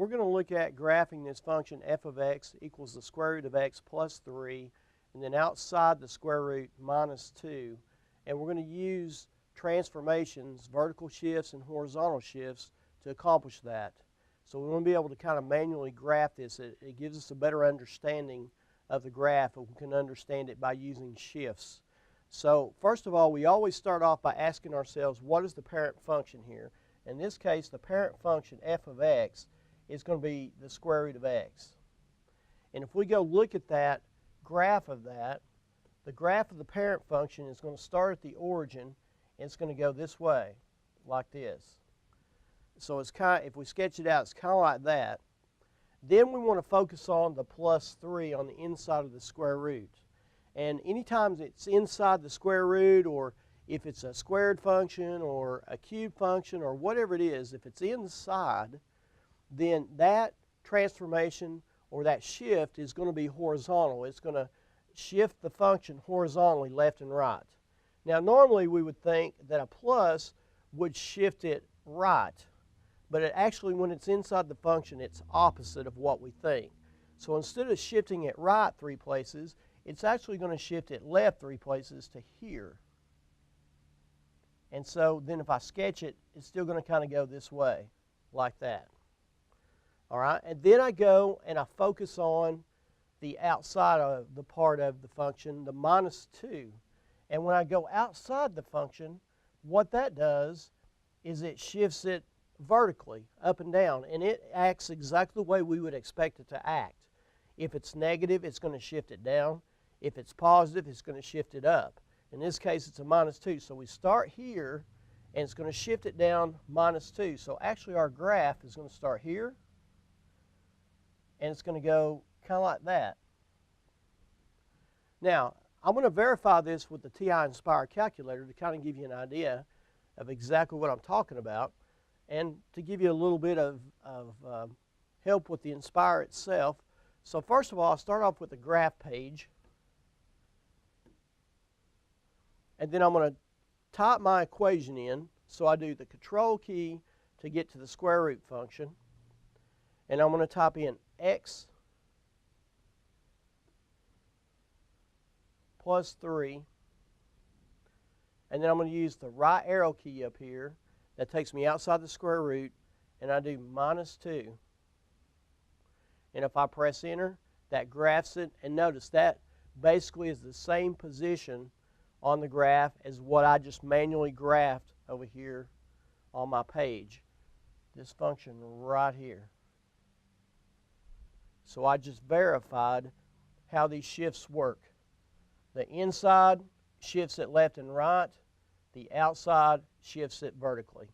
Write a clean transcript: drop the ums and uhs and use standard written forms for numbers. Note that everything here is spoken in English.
we're going to look at graphing this function f of x equals the square root of x plus 3, and then outside the square root minus 2. And we're going to use transformations, vertical shifts and horizontal shifts, to accomplish that. So we want to be able to kind of manually graph this. It gives us a better understanding of the graph, and we can understand it by using shifts. So first of all, we always start off by asking ourselves, what is the parent function here? In this case, the parent function f of x is going to be the square root of x. And if we go look at that graph of that, the graph of the parent function is going to start at the origin, and it's going to go this way, like this. So it's kind of, if we sketch it out, it's kind of like that. Then we want to focus on the plus 3 on the inside of the square root. And anytime it's inside the square root, or if it's a squared function or a cubed function or whatever it is, if it's inside, then that transformation or that shift is going to be horizontal. It's going to shift the function horizontally left and right. Now normally we would think that a plus would shift it right, but it actually, when it's inside the function, it's opposite of what we think. So instead of shifting it right 3 places, it's actually going to shift it left 3 places to here. And so then if I sketch it, it's still going to kind of go this way, like that. All right, and then I go and I focus on the outside of the part of the function, the minus 2. And when I go outside the function, what that does is it shifts it vertically, up and down, and it acts exactly the way we would expect it to act. If it's negative, it's going to shift it down. If it's positive, it's going to shift it up. In this case, it's a minus 2. So we start here, and it's going to shift it down minus 2. So actually our graph is going to start here, and it's going to go kind of like that. Now, I'm going to verify this with the TI Inspire calculator to kind of give you an idea of exactly what I'm talking about, and to give you a little bit of help with the Inspire itself. So first of all, I'll start off with the graph page, and then I'm going to type my equation in. So I do the control key to get to the square root function, and I'm going to type in x plus 3, and then I'm going to use the right arrow key up here. That takes me outside the square root, and I do minus 2. And if I press enter, that graphs it, and notice that basically is the same position on the graph as what I just manually graphed over here on my page. This function right here. So I just verified how these shifts work. The inside shifts it left and right. The outside shifts it vertically.